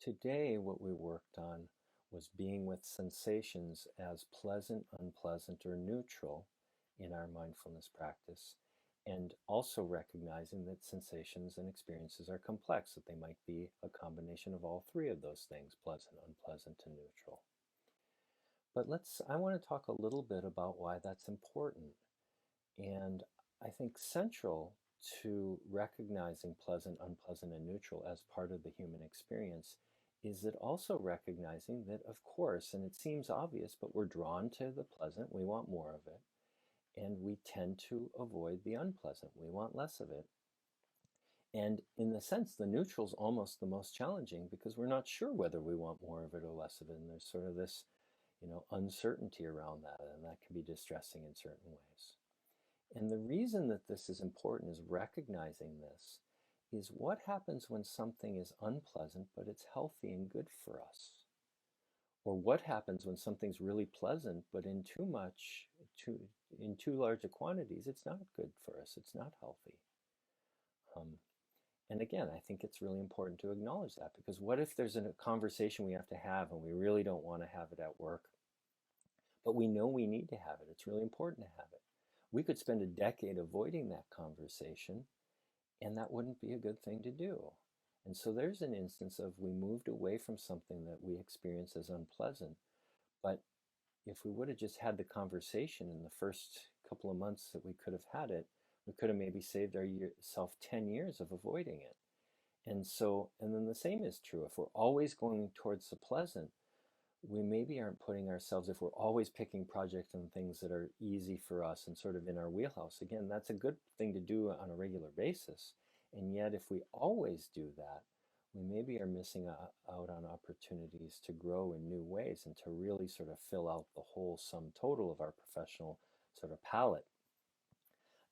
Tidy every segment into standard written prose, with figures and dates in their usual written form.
Today, what we worked on was being with sensations as pleasant, unpleasant, or neutral in our mindfulness practice, and also recognizing that sensations and experiences are complex, that they might be a combination of all three of those things, pleasant, unpleasant, and neutral. But I want to talk a little bit about why that's important. And I think central to recognizing pleasant, unpleasant, and neutral as part of the human experience is it also recognizing that, of course, and it seems obvious, but we're drawn to the pleasant, we want more of it, and we tend to avoid the unpleasant, we want less of it. And in the sense, the neutral is almost the most challenging because we're not sure whether we want more of it or less of it. And there's sort of this, uncertainty around that, and that can be distressing in certain ways. And the reason that this is important is recognizing this is what happens when something is unpleasant, but it's healthy and good for us? Or what happens when something's really pleasant, but in too large a quantities, it's not good for us, it's not healthy. Um, and again, I think it's really important to acknowledge that because what if there's a conversation we have to have and we really don't want to have it at work, but we know we need to have it. It's really important to have it. We could spend a decade avoiding that conversation, and that wouldn't be a good thing to do. And so there's an instance of we moved away from something that we experience as unpleasant, but if we would have just had the conversation in the first couple of months that we could have had it, we could have maybe saved ourselves 10 years of avoiding it. And then the same is true. If we're always going towards the pleasant, we maybe aren't putting ourselves, if we're always picking projects and things that are easy for us and sort of in our wheelhouse, again, that's a good thing to do on a regular basis. And yet, if we always do that, we maybe are missing out on opportunities to grow in new ways and to really sort of fill out the whole sum total of our professional sort of palette.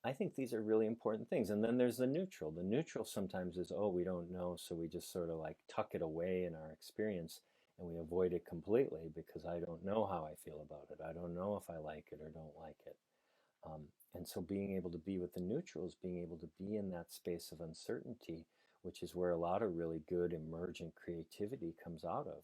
I think these are really important things. And then there's the neutral. The neutral sometimes is, oh, we don't know, so we just sort of like tuck it away in our experience and we avoid it completely because I don't know how I feel about it. I don't know if I like it or don't like it. And so being able to be with the neutrals, being able to be in that space of uncertainty, which is where a lot of really good emergent creativity comes out of.